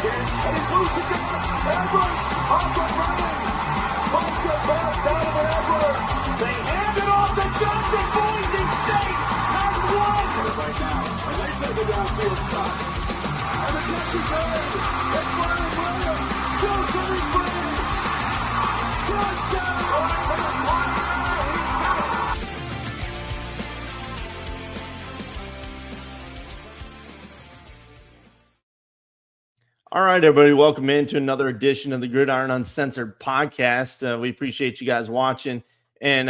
And he's loose again. Edwards off the running. Let's get back down to Edwards. They hand it off to Johnson. Boise State has won. Right now. And they take a downfield shot. And the catch is made. It's Ryan Williams. Goes to the free. Touchdown. All right, everybody, welcome into another edition of the Gridiron Uncensored podcast. We appreciate you guys watching. And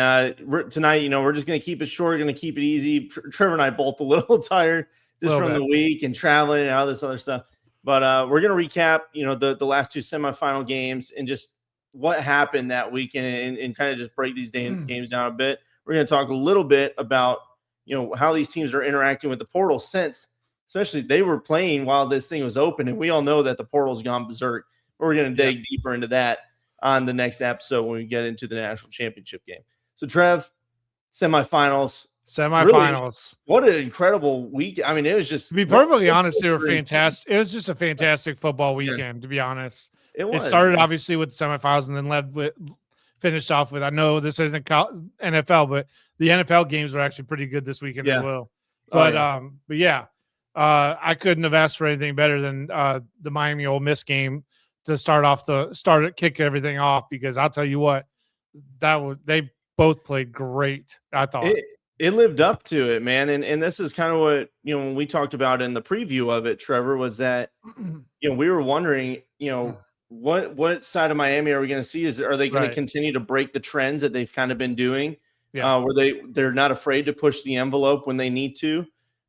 tonight, we're just going to keep it short, going to keep it easy. Trevor and I both a little tired just from the week and traveling and all this other stuff. But we're going to recap, the last two semifinal games and just what happened that weekend and kind of just break these games down a bit. We're going to talk a little bit about, how these teams are interacting with the portal since especially they were playing while this thing was open, and we all know that the portal's gone berserk. We're going to dig deeper into that on the next episode when we get into the national championship game. So, Trev, semifinals. Really, what an incredible week. I mean, it was just – to be perfectly honest, they were fantastic. It was just a fantastic football weekend, to be honest. It started, obviously, with the semifinals and then finished off with – I know this isn't NFL, but the NFL games were actually pretty good this weekend as well. But I couldn't have asked for anything better than the Miami Ole Miss game to kick everything off, because I'll tell you what, they both played great. I thought it lived up to it, man. And this is kind of what, when we talked about in the preview of it, Trevor, was that, we were wondering, what side of Miami are we going to see? Are they going to continue to break the trends that they've kind of been doing? Where they're not afraid to push the envelope when they need to.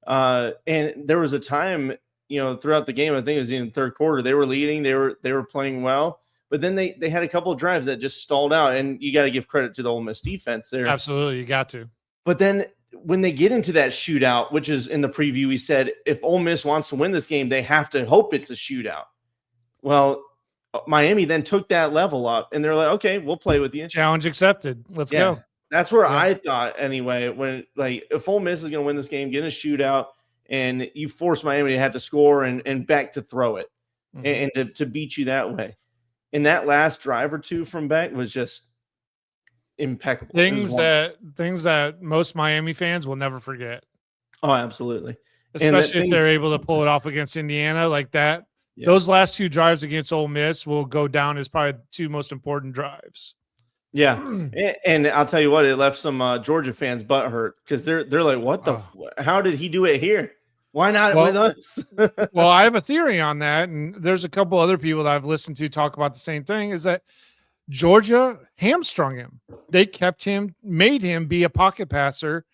And there was a time, throughout the game, I think it was in the third quarter, they were leading, they were playing well, but then they had a couple of drives that just stalled out, and you got to give credit to the Ole Miss defense there. Absolutely, you got to. But then when they get into that shootout, which is in the preview, we said if Ole Miss wants to win this game, they have to hope it's a shootout. Well, Miami then took that level up, and they're like, okay, we'll play with you. Challenge accepted. Let's go. That's where I thought anyway, when if Ole Miss is going to win this game, get in a shootout, and you force Miami to have to score and back to throw it and to beat you that way. And that last drive or two from Beck was just impeccable. Things that most Miami fans will never forget. Oh, absolutely. Especially if they're able to pull it off against Indiana like that. Yeah. Those last two drives against Ole Miss will go down as probably the two most important drives. Yeah, and I'll tell you what, it left some Georgia fans butthurt because they're like, "What the? How did he do it here? Why not with us?" Well, I have a theory on that, and there's a couple other people that I've listened to talk about the same thing. Is that Georgia hamstrung him? They made him be a pocket passer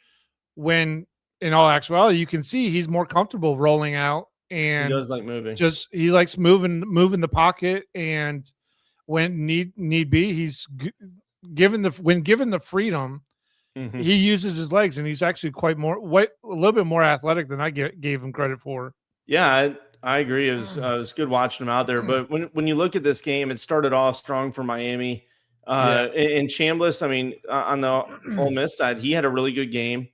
when, in all actuality, you can see he's more comfortable rolling out, and he does like moving. He likes moving the pocket, and when need be, he's given the freedom, he uses his legs, and he's actually a little bit more athletic than I gave him credit for. Yeah, I agree. It was good watching him out there. But when you look at this game, it started off strong for Miami. And Chambliss, I mean, on the Ole Miss side, he had a really good game.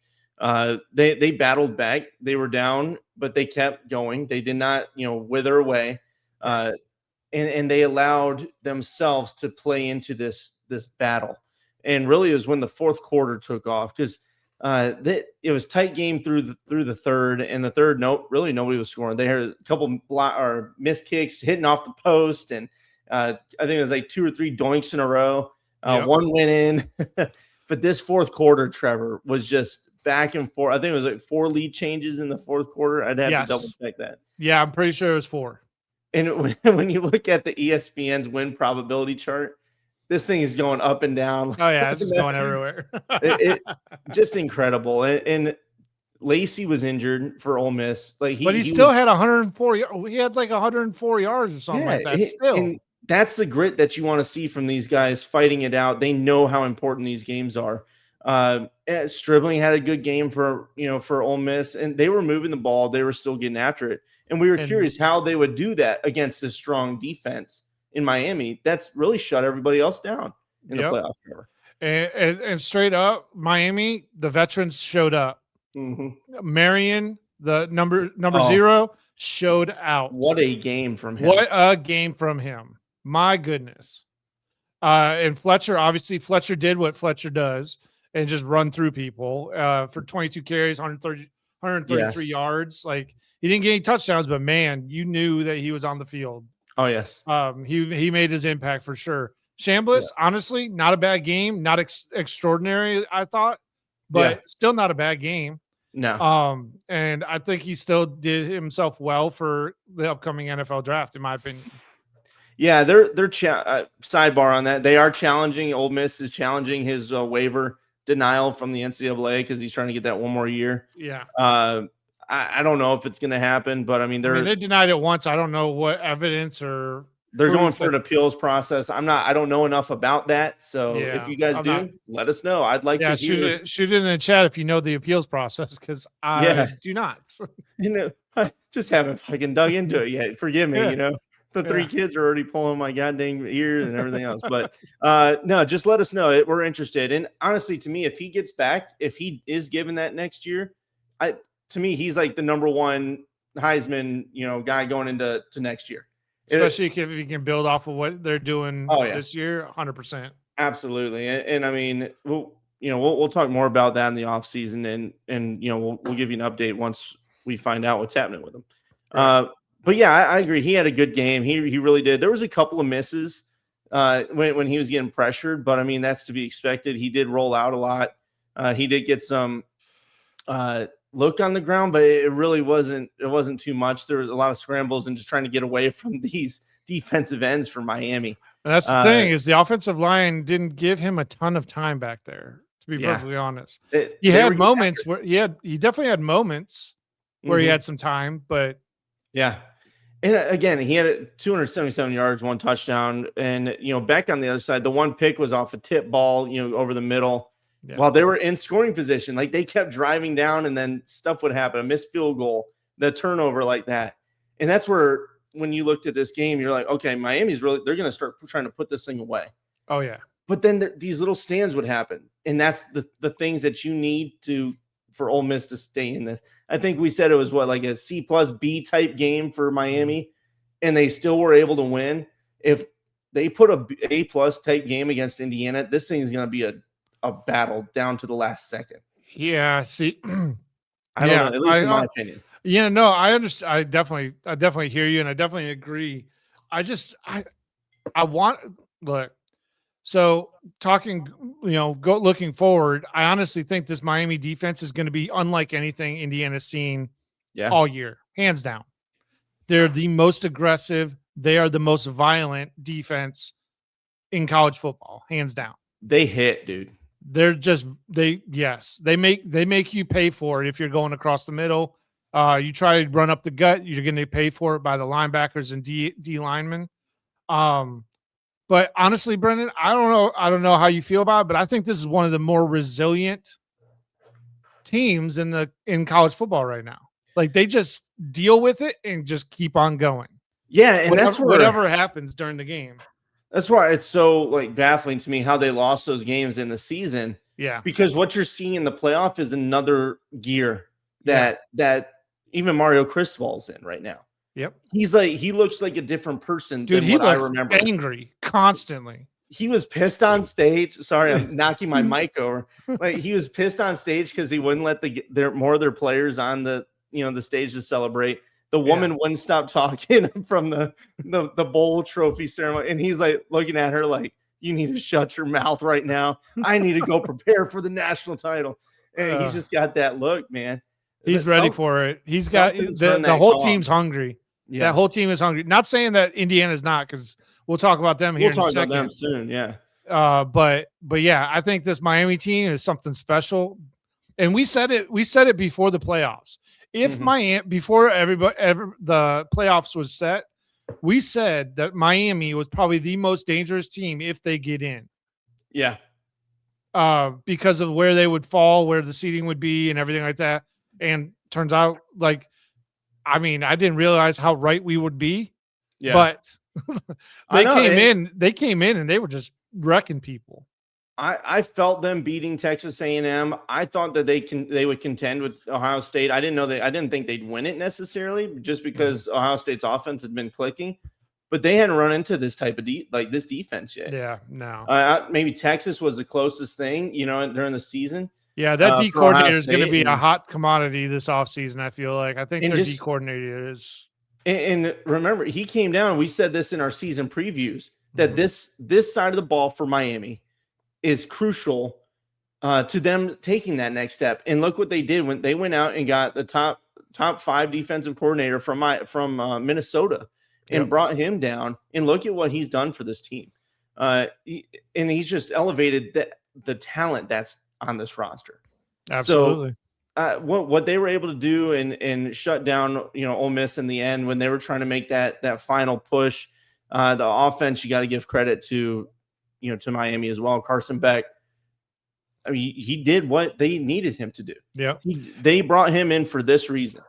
They battled back. They were down, but they kept going. They did not, wither away. And they allowed themselves to play into this battle. And really it was when the fourth quarter took off, because it was tight game through the third, and the third really nobody was scoring. They had a couple missed kicks hitting off the post, and I think it was like 2 or 3 doinks in a row. One went in. But this fourth quarter, Trevor, was just back and forth. I think it was like 4 lead changes in the fourth quarter. I'd have to double check that. Yeah, I'm pretty sure it was 4. And when you look at the ESPN's win probability chart, this thing is going up and down. Oh, yeah, it's just going everywhere. it just incredible. And Lacey was injured for Ole Miss. But he still had 104. He had like 104 yards or something like that. And that's the grit that you want to see from these guys fighting it out. They know how important these games are. Stribling had a good game for Ole Miss, and they were moving the ball. They were still getting after it. And we were curious how they would do that against this strong defense in Miami. That's really shut everybody else down in the playoffs. And straight up, Miami, the veterans showed up. Marion, the number 0, showed out. What a game from him. What a game from him. My goodness. And Fletcher did what Fletcher does and just run through people for 22 carries, 133 yards. Like, he didn't get any touchdowns, but man, you knew that he was on the field. Oh, yes. He made his impact for sure. Chambliss, honestly, not a bad game. Not extraordinary, I thought, but still not a bad game. No. And I think he still did himself well for the upcoming NFL draft, in my opinion. Yeah, they're sidebar on that. They are challenging. Ole Miss is challenging his waiver denial from the NCAA because he's trying to get that one more year. Yeah. I don't know if it's going to happen, but I mean, they denied it once. I don't know what evidence or they're going for an appeals process. I don't know enough about that. So if you guys let us know. I'd like to hear. Shoot it in the chat if you know the appeals process, because I do not. I just haven't fucking dug into it yet. Forgive me. The 3 kids are already pulling my goddamn ears and everything else. But no, just let us know. We're interested. And honestly, to me, if he gets back, if he is given that next year, to me, he's like the number 1 Heisman, guy going into next year. Especially if he can build off of what they're doing this year, 100%. Absolutely. And I mean, we'll talk more about that in the offseason, and we'll give you an update once we find out what's happening with him. Right. But yeah, I agree. He had a good game. He really did. There was a couple of misses when he was getting pressured, but I mean, that's to be expected. He did roll out a lot. He did get some look on the ground, but it really wasn't too much. There was a lot of scrambles and just trying to get away from these defensive ends for Miami. And that's the thing, is the offensive line didn't give him a ton of time back there, to be perfectly honest. He had moments where he definitely had moments where he had some time, but and again, he had 277 yards, 1 touchdown, and back on the other side, the one pick was off a tip ball, over the middle. Yeah. While they were in scoring position, like, they kept driving down, and then stuff would happen, a missed field goal, the turnover like that. And that's where, when you looked at this game, you're like, okay, Miami's they're going to start trying to put this thing away. Oh, yeah. But then these little stands would happen. And that's the things that you need for Ole Miss to stay in this. I think we said it was like a C+B type game for Miami, and they still were able to win. If they put a A+ type game against Indiana, this thing is going to be a battle down to the last second. Yeah. See, I don't know, at least in my opinion. Yeah, no, I understand. I definitely hear you, and I definitely agree. I want look. So talking, looking forward, I honestly think this Miami defense is going to be unlike anything Indiana's seen all year, hands down. They're the most aggressive. They are the most violent defense in college football, hands down. They hit, dude. They're just they make you pay for it if you're going across the middle. You try to run up the gut, you're going to pay for it by the linebackers and D linemen. But honestly, Brendan, I don't know how you feel about it, but I think this is one of the more resilient teams in college football right now. Like, they just deal with it and just keep on going. Yeah, and that's whatever happens during the game. That's why it's so baffling to me how they lost those games in the season. Yeah. Because what you're seeing in the playoff is another gear that even Mario Cristobal's in right now. Yep. He looks like a different person. Dude, than he what looks I remember. Angry constantly. He was pissed on stage. Sorry, I'm knocking my mic over. He was pissed on stage because he wouldn't let more of their players on the stage to celebrate. The woman wouldn't stop talking from the bowl trophy ceremony, and he's like looking at her like, "You need to shut your mouth right now. I need to go prepare for the national title." And he's just got that look, man. He's ready for it. He's got the whole team's hungry. Yes. That whole team is hungry. Not saying that Indiana's not, because we'll talk about them here in a second. We'll talk about them soon, yeah. But yeah, I think this Miami team is something special. And we said it before the playoffs. If Miami, before the playoffs was set, we said that Miami was probably the most dangerous team if they get in. Yeah. Because of where they would fall, where the seating would be, and everything like that. And turns out, I didn't realize how right we would be. Yeah. But they came in and they were just wrecking people. I felt them beating Texas A&M. I thought that they would contend with Ohio State. I didn't think they'd win it necessarily, just because Ohio State's offense had been clicking, but they hadn't run into this type of this defense yet. Yeah, no. Maybe Texas was the closest thing, during the season. Yeah, that D coordinator is going to be a hot commodity this offseason, I feel like. I think their D coordinator is. And remember, he came down. We said this in our season previews that this side of the ball for Miami is crucial to them taking that next step. And look what they did when they went out and got the top 5 defensive coordinator from Minnesota and brought him down. And look at what he's done for this team. And he's just elevated the talent that's on this roster. Absolutely. So what they were able to do and shut down, Ole Miss in the end when they were trying to make that final push, the offense, you got to give credit to Miami as well. Carson Beck, I mean, he did what they needed him to do. Yeah, they brought him in for this reason.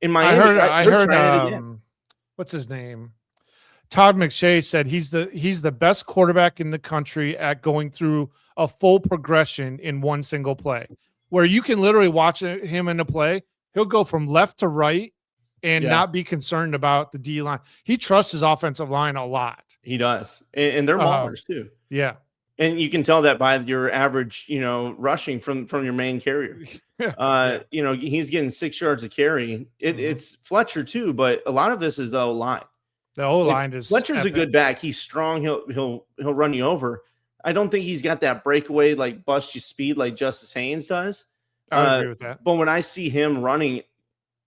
In Miami, I heard what's his name? Todd McShay said he's the best quarterback in the country at going through a full progression in one single play, where you can literally watch him in a play. He'll go from left to right and not be concerned about the D line. He trusts his offensive line a lot. He does, and they're maulers too. Yeah. And you can tell that by your average, rushing from your main carrier. He's getting 6 yards a carry. It's Fletcher too, but a lot of this is the O-line. The O-line is Fletcher's a good back. He's strong. He'll run you over. I don't think he's got that breakaway, like bust you speed like Justice Haynes does. I agree with that. But when I see him running,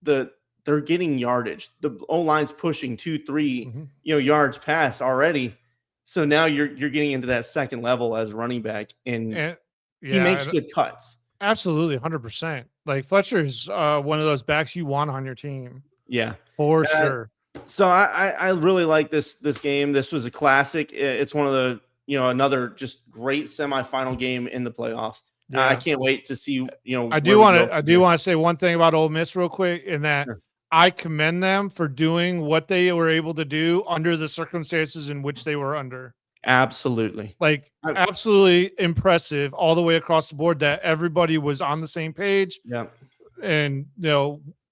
they're getting yardage. The O-line's pushing 2-3 yards past already. So now you're getting into that second level as a running back, and he makes good cuts. Absolutely, 100%. Like Fletcher is one of those backs you want on your team. Yeah, for sure. So I really like this game. This was a classic. It's one of the another just great semifinal game in the playoffs. Yeah. I can't wait to see. I do want to say one thing about Ole Miss real quick, in that. Sure. I commend them for doing what they were able to do under the circumstances in which they were under. Absolutely. Absolutely impressive all the way across the board that everybody was on the same page. Yeah. And,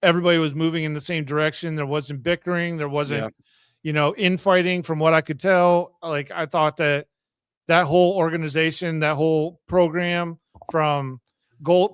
everybody was moving in the same direction. There wasn't bickering. There wasn't, infighting from what I could tell. Like, I thought that whole organization, that whole program from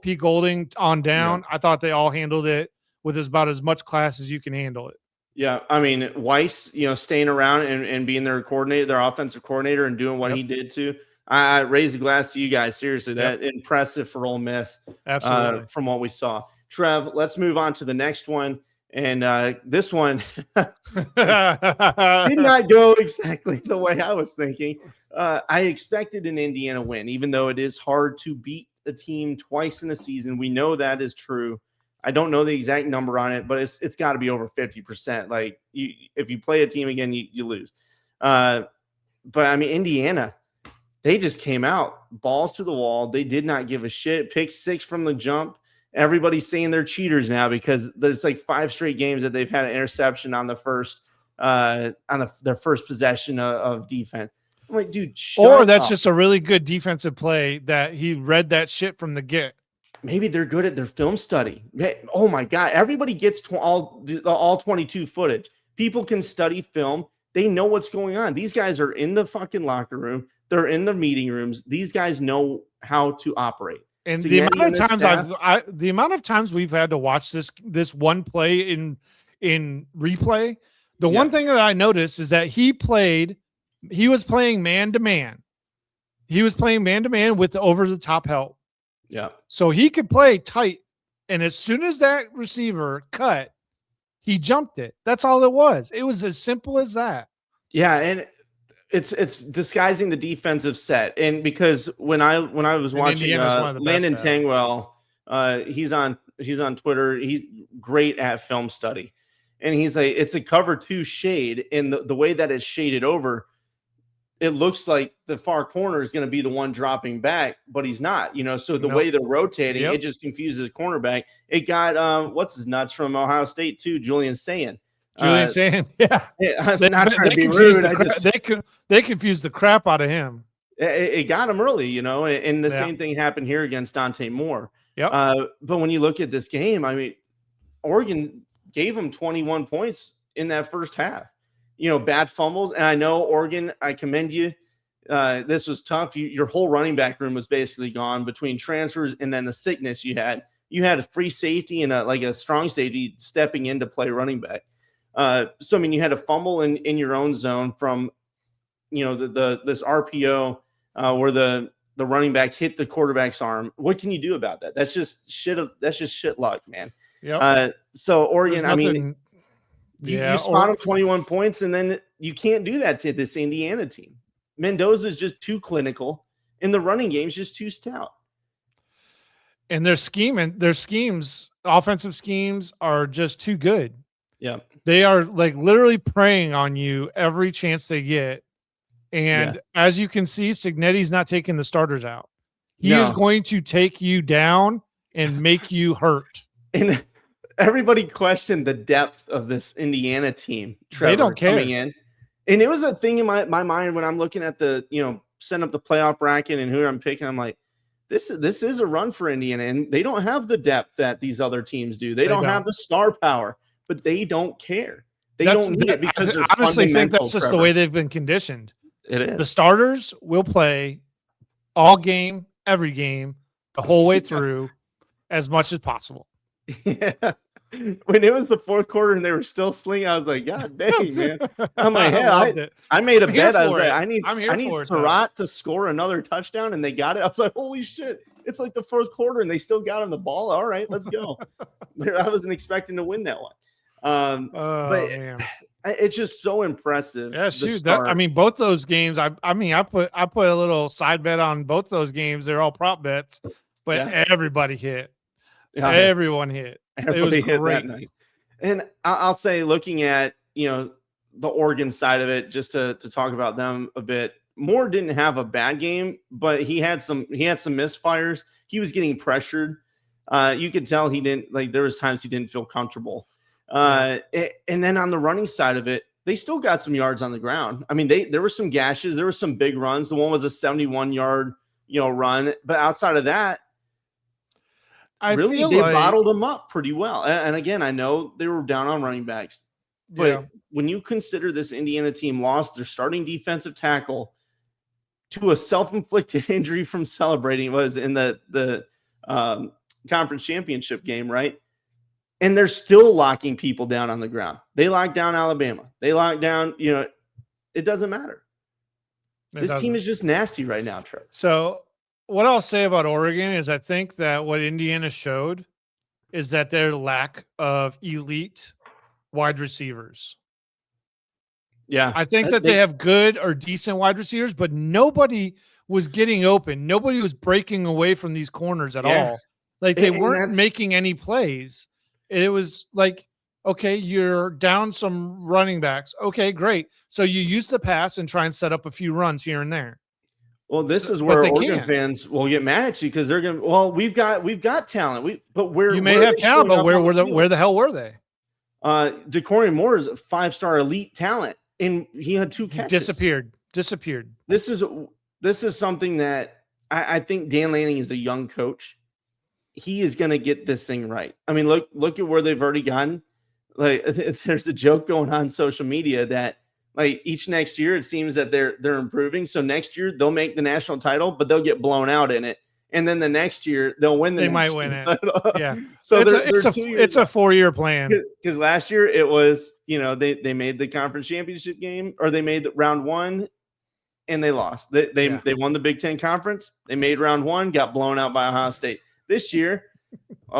Pete Golding on down, I thought they all handled it with about as much class as you can handle it. Yeah, I mean, Weiss, staying around and being their coordinator, their offensive coordinator, and doing what he did too. I raise a glass to you guys. Seriously, that impressive for Ole Miss. Absolutely, from what we saw. Trev, let's move on to the next one. And this one did not go exactly the way I was thinking. I expected an Indiana win, even though it is hard to beat a team twice in a season. We know that is true. I don't know the exact number on it, but it's got to be over 50%. Like, if you play a team again, you lose. But I mean, Indiana, they just came out balls to the wall. They did not give a shit. Pick 6 from the jump. Everybody's saying they're cheaters now because there's like 5 straight games that they've had an interception on the first their first possession of defense. I'm like, dude, that's just a really good defensive play that he read that shit from the get. Maybe they're good at their film study. Oh my God. Everybody gets all 22 footage. People can study film. They know what's going on. These guys are in the fucking locker room. They're in the meeting rooms. These guys know how to operate. And the amount of times we've had to watch this one play in replay, the one thing that I noticed is that he was playing man to man. He was playing man to man with the over the top help. Yeah. So he could play tight. And as soon as that receiver cut, he jumped it. That's all it was. It was as simple as that. Yeah. And it's disguising the defensive set. And because when I was watching Landon Tangwell, he's on Twitter. He's great at film study. And he's like, it's a cover 2 shade. And the way that it's shaded over, it looks like the far corner is going to be the one dropping back, but he's not, so the way they're rotating, it just confuses the cornerback. It got, what's his nuts from Ohio State too, Julian Sayin. I'm not trying to be rude. They confused the crap out of him. it got them early, and the same thing happened here against Dante Moore. Yep. But when you look at this game, I mean, Oregon gave them 21 points in that first half. Bad fumbles. And I know Oregon, I commend you. This was tough. Your whole running back room was basically gone between transfers and then the sickness you had. You had a free safety and a strong safety stepping in to play running back. So, I mean, you had a fumble in your own zone from, this RPO where the running back hit the quarterback's arm. What can you do about that? That's just shit. That's just shit luck, man. Yep. So Oregon, I mean, you spot them 21 points, and then you can't do that to this Indiana team. Mendoza's just too clinical, and the running game's just too stout. And their schemes, offensive schemes, are just too good. Yeah, they are like literally preying on you every chance they get. And as you can see, Cignetti's not taking the starters out. He is going to take you down and make you hurt. And everybody questioned the depth of this Indiana team. Trevor, they don't care. Coming in. And it was a thing in my mind when I'm looking at the, setting up the playoff bracket and who I'm picking. I'm like, this is a run for Indiana. And they don't have the depth that these other teams do. They don't have the star power, but they don't care. They don't need it because I honestly think that's just the way they've been conditioned. It is. The starters will play all game, every game, the whole way through as much as possible. Yeah. When it was the fourth quarter and they were still slinging, I was like, God dang, man. I'm like, hey, I made a bet. I was like, I need Surratt to score another touchdown, and they got it. I was like, holy shit. It's like the fourth quarter and they still got on the ball. All right, let's go. I wasn't expecting to win that one. But it's just so impressive. Yeah, shoot. Both those games, I put a little side bet on both those games. They're all prop bets, but everybody hit. Everyone hit. Everybody hit that night. And I'll say, looking at, the Oregon side of it, just to talk about them a bit, Moore didn't have a bad game, but he had some misfires. He was getting pressured. You could tell he didn't, there was times he didn't feel comfortable. And then on the running side of it, they still got some yards on the ground. I mean, there were some gashes. There were some big runs. The one was a 71-yard, run. But outside of that, they bottled them up pretty well. And again, I know they were down on running backs. But when you consider this Indiana team lost their starting defensive tackle to a self-inflicted injury from celebrating, was in the conference championship game, right? And they're still locking people down on the ground. They locked down Alabama. They locked down, it doesn't matter. This team is just nasty right now, Trevor. So what I'll say about Oregon is I think that what Indiana showed is that their lack of elite wide receivers. Yeah. I think that they have good or decent wide receivers, but nobody was getting open. Nobody was breaking away from these corners at all. They weren't making any plays. It was like, okay, you're down some running backs. Okay, great. So you use the pass and try and set up a few runs here and there. Well, this is where Oregon fans will get mad at you because they're going to, well, we've got talent. You may have talent, but where the hell were they? Decorian Moore is a 5-star elite talent, and he had 2 catches. Disappeared. This is something that I think Dan Lanning is a young coach. He is going to get this thing right. I mean, look at where they've already gotten. There's a joke going on social media that each next year it seems that they're improving. So next year they'll make the national title, but they'll get blown out in it. And then the next year they'll win They might win it. Yeah. So it's a 4-year plan. Because last year it was, they made the conference championship game, or they made round 1 and they lost. They won the Big Ten conference. They made round 1, got blown out by Ohio State. This year,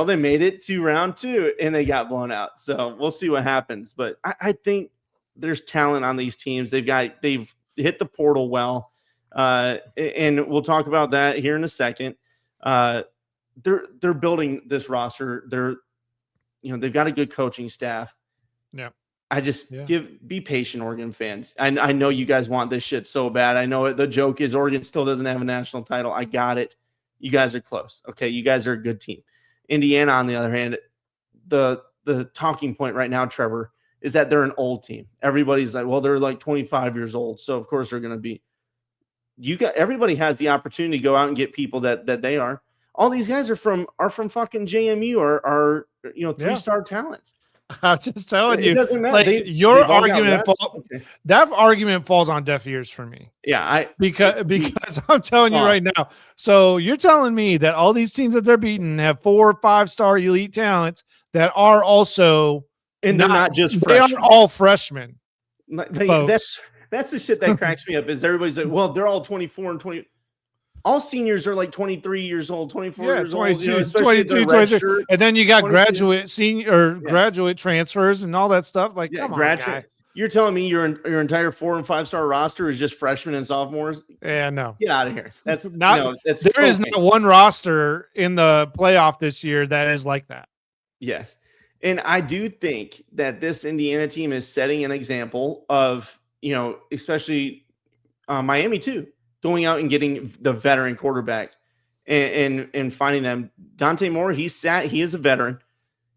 they made it to round 2 and they got blown out. So we'll see what happens. But I think there's talent on these teams. They've hit the portal well. And we'll talk about that here in a second. They're building this roster. They've got a good coaching staff. Yeah. I just be patient, Oregon fans. I know you guys want this shit so bad. I know the joke is Oregon still doesn't have a national title. I got it. You guys are close. Okay. You guys are a good team. Indiana, on the other hand, the talking point right now, Trevor, is that they're an old team. Everybody's like, well, they're 25 years old. So of course they're going to be. everybody has the opportunity to go out and get people that they are. All these guys are from fucking JMU or are 3-star talents. I'm just telling you, it doesn't matter. Like your argument, that argument falls on deaf ears for me. Yeah, because I'm telling you right now. So you're telling me that all these teams that they're beating have 4 or 5-star elite talents that are also, and they're not just freshmen. They are all freshmen. That's the shit that cracks me up. Is everybody's like, well, they're all 24 and 20. All seniors are like 23 years old, 24 years 22, old. 22, 23. And then you got graduate graduate transfers and all that stuff. Like, come on, guy. You're telling me your entire 4 and 5-star roster is just freshmen and sophomores? Yeah, no. Get out of here. That's not. There is not one roster in the playoff this year that is like that. Yes, and I do think that this Indiana team is setting an example of especially Miami too. Going out and getting the veteran quarterback and finding them. Dante Moore, he is a veteran.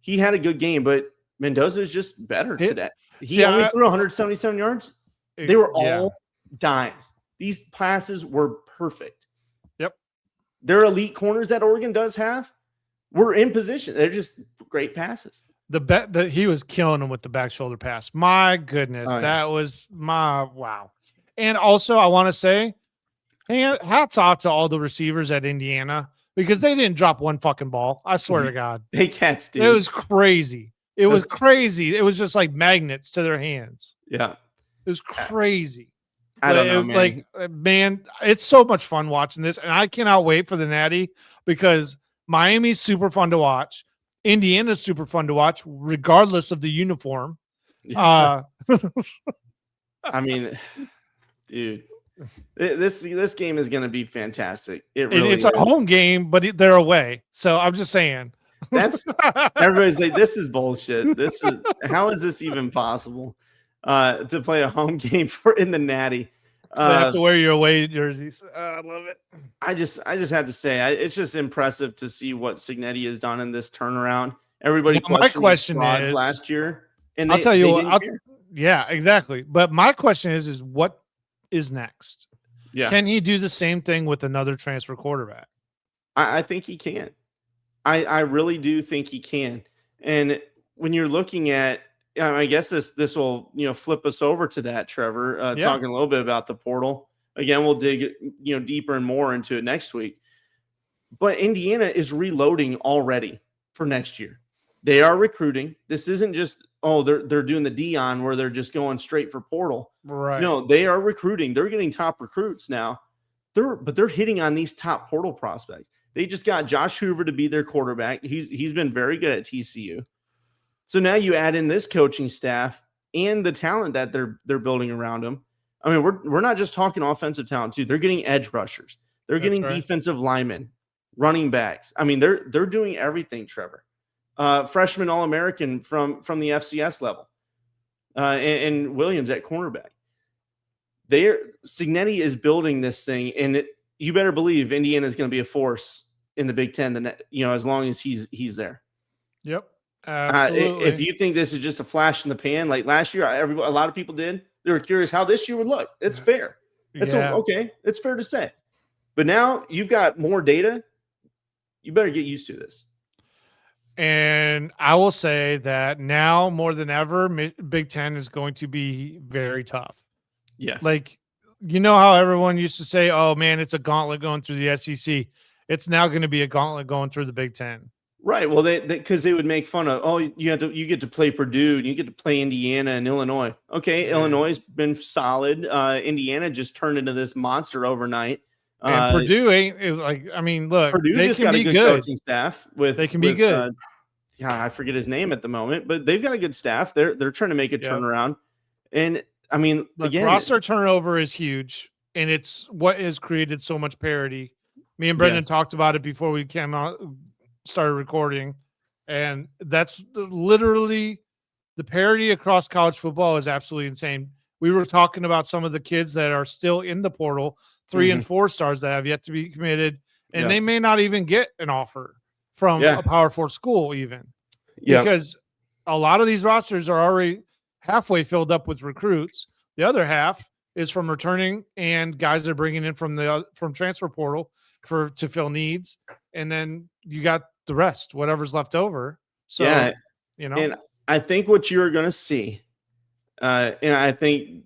He had a good game, but Mendoza is just better today. He only threw 177 yards. They were all dimes. These passes were perfect. Yep. Their elite corners that Oregon does have were in position. They're just great passes. He was killing them with the back shoulder pass. My goodness. That was wow. And also I want to say, hats off to all the receivers at Indiana because they didn't drop one fucking ball. I swear to God. They catched it. It was crazy. It was crazy. It was just like magnets to their hands. Yeah. It was crazy. I don't know, man. Man, it's so much fun watching this. And I cannot wait for the Natty because Miami's super fun to watch. Indiana's super fun to watch, regardless of the uniform. Yeah. I mean, dude. This game is going to be fantastic. It's a home game, but they're away. So I'm just saying. That's everybody's like, this is bullshit. How is this even possible to play a home game in the Natty? They have to wear your away jerseys. I love it. I just have to say, it's just impressive to see what Cignetti has done in this turnaround. Everybody, my question is last year, and I'll tell you what. Yeah, exactly. But my question is what is next? Yeah. Can he do the same thing with another transfer quarterback? I think he can. I really do think he can. And when you're looking at, I guess this will flip us over to that, Trevor. Talking a little bit about the portal again. We'll dig deeper and more into it next week. But Indiana is reloading already for next year. They are recruiting. This isn't just they're doing the Dion where they're just going straight for portal. Right. No, they are recruiting. They're getting top recruits now. They're hitting on these top portal prospects. They just got Josh Hoover to be their quarterback. He's been very good at TCU. So now you add in this coaching staff and the talent that they're building around them. I mean, we're not just talking offensive talent too. They're getting edge rushers. They're getting defensive linemen, running backs. I mean, they're doing everything, Trevor. Freshman All-American from the FCS level, and Williams at cornerback. Cignetti is building this thing, and you better believe Indiana is going to be a force in the Big Ten. As long as he's there. Yep, absolutely. If you think this is just a flash in the pan, like last year, a lot of people did. They were curious how this year would look. It's fair. It's okay. It's fair to say. But now you've got more data. You better get used to this. And I will say that now more than ever, Big Ten is going to be very tough. Yes. Like, how everyone used to say, oh, man, it's a gauntlet going through the SEC. It's now going to be a gauntlet going through the Big Ten. Right. Well, because they would make fun of, you get to play Purdue and you get to play Indiana and Illinois. Okay, Illinois has been solid. Indiana just turned into this monster overnight. And Purdue ain't look, Purdue just got a good coaching staff they can be good. I forget his name at the moment, but they've got a good staff. They're trying to make a turnaround. And I mean, again, roster turnover is huge, and it's what has created so much parity. Me and Brendan talked about it before we came out, started recording, and that's literally the parity across college football is absolutely insane. We were talking about some of the kids that are still in the portal, 3 and 4 stars that have yet to be committed, and they may not even get an offer from a Power 4 school even. Because a lot of these rosters are already halfway filled up with recruits. The other half is from returning and guys they're bringing in from transfer portal to fill needs, and then you got the rest, whatever's left over. So, yeah, and I think what you're going to see, and I think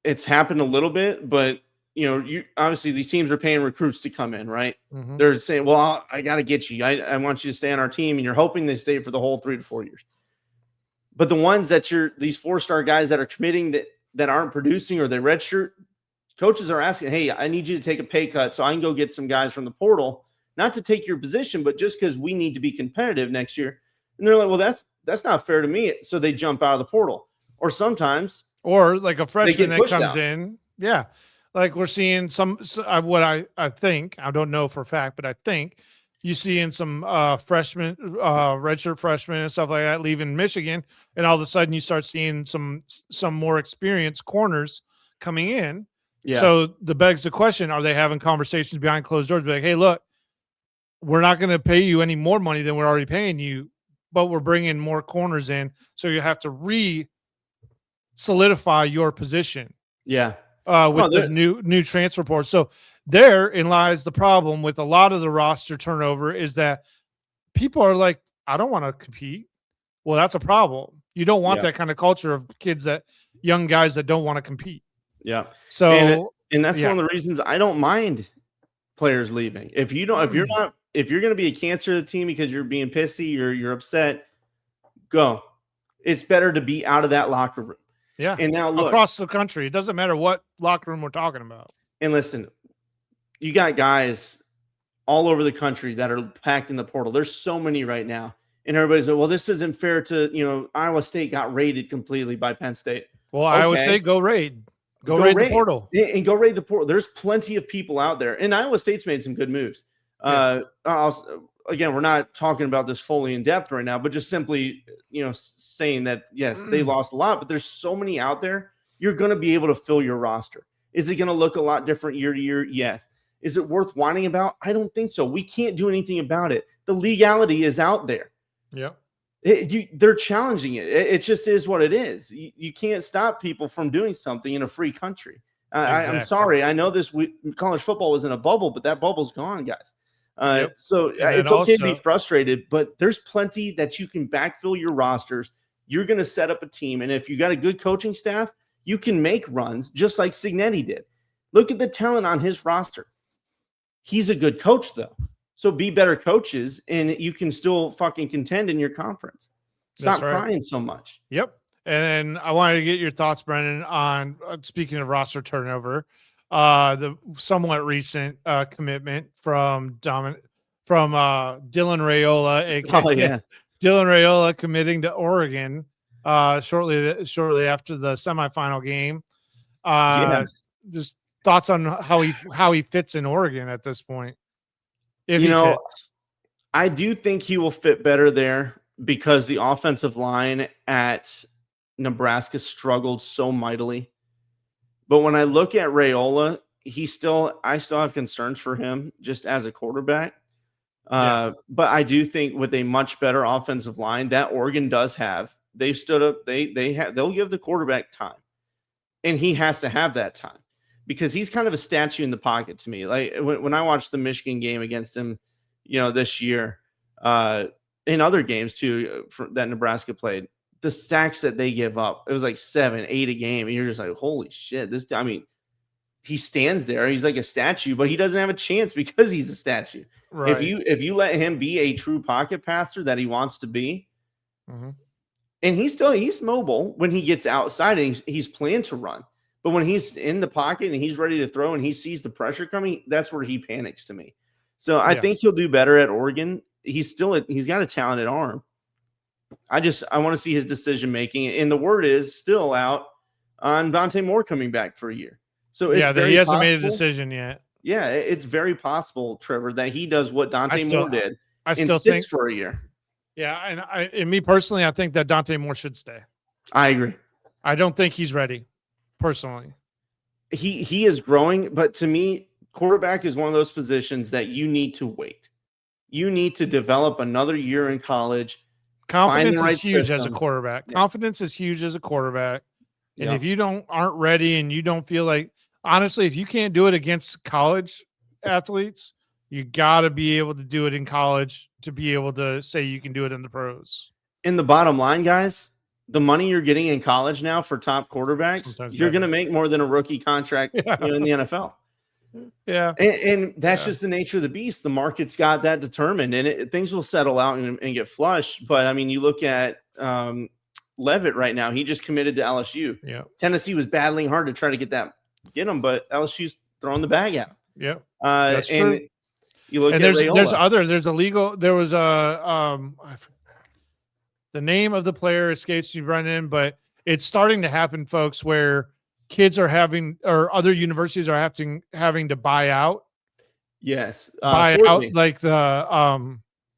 it's happened a little bit, but you obviously these teams are paying recruits to come in, right? Mm-hmm. They're saying, well, I got to get you. I want you to stay on our team, and you're hoping they stay for the whole 3 to 4 years. But the ones that these 4-star guys that are committing that aren't producing, or they redshirt, coaches are asking, hey, I need you to take a pay cut so I can go get some guys from the portal, not to take your position, but just because we need to be competitive next year. And they're like, well, that's not fair to me. So they jump out of the portal. Or sometimes, or like a freshman that comes in. Yeah. Like we're seeing what I think, I don't know for a fact, but I think you see in some freshmen, redshirt freshmen and stuff like that leaving Michigan, and all of a sudden you start seeing some more experienced corners coming in. Yeah. So the begs the question: are they having conversations behind closed doors? Be like, hey, look, we're not going to pay you any more money than we're already paying you, but we're bringing more corners in, so you have to solidify your position. Yeah. With the new transfer portal. So therein lies the problem with a lot of the roster turnover, is that people are like, I don't want to compete. Well, that's a problem. You don't want that kind of culture of young guys that don't want to compete. Yeah. So, and that's one of the reasons I don't mind players leaving. If you're going to be a cancer to the team because you're being pissy or you're upset, go. It's better to be out of that locker room. Yeah. And now look, across the country, it doesn't matter what locker room we're talking about. And listen, you got guys all over the country that are packed in the portal. There's so many right now. And everybody's like, well, this isn't fair to, Iowa State got raided completely by Penn State. Well, okay. Iowa State, go raid. Go raid the portal. And go raid the portal. There's plenty of people out there. And Iowa State's made some good moves. Yeah. Again, we're not talking about this fully in depth right now, but just simply, saying that, yes, they lost a lot, but there's so many out there. You're going to be able to fill your roster. Is it going to look a lot different year to year? Yes. Is it worth whining about? I don't think so. We can't do anything about it. The legality is out there. Yeah. They're challenging it. It just is what it is. You can't stop people from doing something in a free country. Exactly. I'm sorry. I know college football was in a bubble, but that bubble's gone, guys. So it's okay to be frustrated, but there's plenty that you can backfill your rosters. You're going to set up a team. And if you got a good coaching staff, you can make runs just like Signetti did. Look at the talent on his roster. He's a good coach, though. So be better coaches, and you can still fucking contend in your conference. Stop crying so much. Yep. And I wanted to get your thoughts, Brendan, on speaking of roster turnover, the somewhat recent commitment from Dylan Raiola, aka Dylan Raiola, committing to Oregon shortly after the semifinal game. Just thoughts on how he fits in Oregon at this point. If he fits. I do think he will fit better there because the offensive line at Nebraska struggled so mightily. But when I look at Raiola, I still have concerns for him just as a quarterback. But I do think with a much better offensive line that Oregon does have, they've stood up. They'll give the quarterback time, and he has to have that time because he's kind of a statue in the pocket to me. Like when I watched the Michigan game against him, this year, in other games too that Nebraska played, the sacks that they give up, it was like 7, 8 a game. And you're just like, holy shit. He stands there. He's like a statue, but he doesn't have a chance because he's a statue. Right. If you let him be a true pocket passer that he wants to be, and he's mobile when he gets outside and he's planned to run. But when he's in the pocket and he's ready to throw and he sees the pressure coming, that's where he panics to me. So I think he'll do better at Oregon. He's got a talented arm. I want to see his decision making, and the word is still out on Dante Moore coming back for a year. So he hasn't made a decision yet. Yeah, it's very possible, Trevor, that he does what Dante Moore did. I still think for a year. Yeah, and me personally, I think that Dante Moore should stay. I agree. I don't think he's ready, personally. He is growing, but to me, quarterback is one of those positions that you need to wait. You need to develop another year in college. Confidence is huge as a quarterback. Confidence is huge as a quarterback. And if you aren't ready and you don't feel like, honestly, if you can't do it against college athletes, you got to be able to do it in college to be able to say you can do it in the pros. In the bottom line, guys, the money you're getting in college now for top quarterbacks, you're going to make more than a rookie contract in the NFL. Yeah. And that's just the nature of the beast. The market's got that determined, and things will settle out and get flush. But I mean, you look at Levitt right now, he just committed to LSU. Yeah. Tennessee was battling hard to try to get him, but LSU's throwing the bag out. Yeah. That's true. You look and at the name of the player escapes me, Brendan, but it's starting to happen, folks, where kids are having, or other universities are having to buy out. Yes. Buy Sorsby. out, like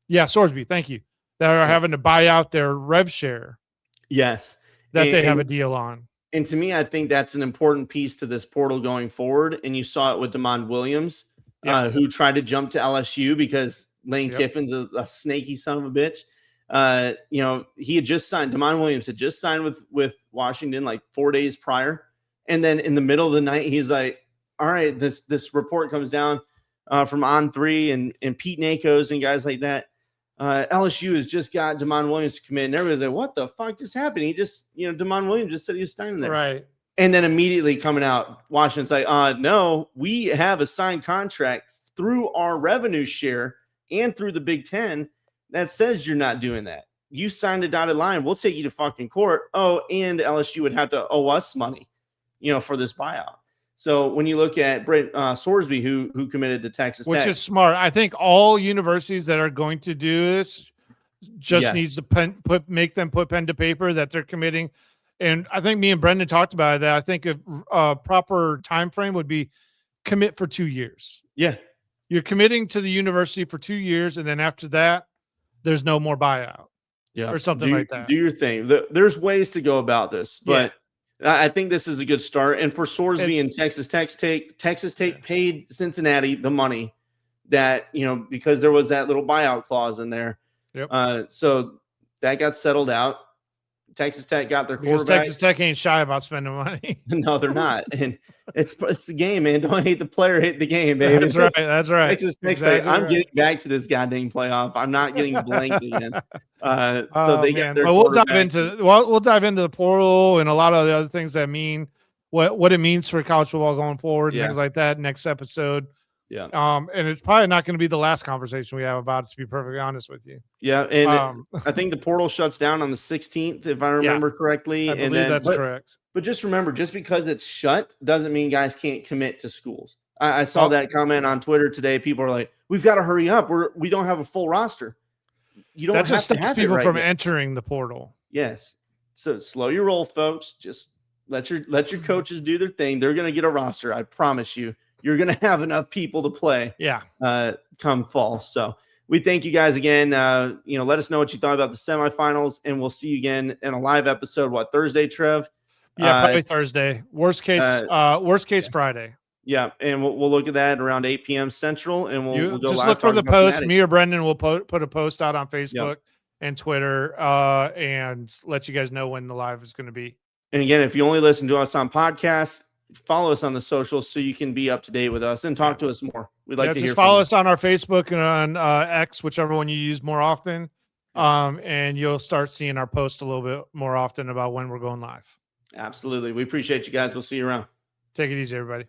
Sorsby, thank you. That are having to buy out their rev share. Yes. That they have a deal on. And to me, I think that's an important piece to this portal going forward. And you saw it with DeMond Williams, who tried to jump to LSU because Lane Kiffin's a snaky son of a bitch. He had just signed. DeMond Williams had just signed with Washington like 4 days prior. And then in the middle of the night, he's like, all right, this report comes down from On3 and Pete Nakos and guys like that. LSU has just got DeMond Williams to commit, and everybody's like, what the fuck just happened? He just, DeMond Williams just said he was standing there. Right. And then immediately coming out, Washington's like, no, we have a signed contract through our revenue share and through the Big Ten that says you're not doing that. You signed a dotted line. We'll take you to fucking court. Oh, and LSU would have to owe us money, for this buyout. So when you look at Brett Sorsby, who committed to Texas Tech, which is smart, I think all universities that are going to do this just needs to make them put pen to paper that they're committing. And I think me and Brendan talked about that. I think a proper time frame would be commit for 2 years. Yeah, you're committing to the university for 2 years, and then after that, there's no more buyout. Yeah, or something like that. Do your thing. There's ways to go about this, but. I think this is a good start. And for Sorsby and Texas Tech paid Cincinnati the money that, because there was that little buyout clause in there. Yep. So that got settled out. Texas Tech got their quarterback. Because Texas Tech ain't shy about spending money. No, they're not. And it's the game, man. Don't hate the player, hate the game, baby. That's right. That's right. Texas Tech exactly I'm getting back to this goddamn playoff. I'm not getting blanked again. So they get their we'll dive into the portal and a lot of the other things that mean what it means for college football going forward, and things like that next episode. Yeah. And it's probably not going to be the last conversation we have about it, to be perfectly honest with you. Yeah. And I think the portal shuts down on the 16th, if I remember correctly. I believe that's correct. But just remember, just because it's shut doesn't mean guys can't commit to schools. I saw that comment on Twitter today. People are like, we've got to hurry up. We don't have a full roster. You don't that just have to stops have people right from now. entering the portal. Yes. So slow your roll, folks. Just let your coaches do their thing. They're going to get a roster. I promise you. You're going to have enough people to play come fall. So we thank you guys again. Let us know what you thought about the semifinals, and we'll see you again in a live episode. Thursday, Trev? Yeah, probably Thursday. Worst case Friday. Yeah, and we'll look at that around 8 p.m. Central, and we'll go just live. Look for the post. Me or Brendan will put a post out on Facebook and Twitter and let you guys know when the live is going to be. And again, if you only listen to us on podcasts, follow us on the socials so you can be up to date with us and talk to us more. We'd like to hear from you. Just follow us on our Facebook and on X, whichever one you use more often, and you'll start seeing our post a little bit more often about when we're going live. Absolutely. We appreciate you guys. We'll see you around. Take it easy, everybody.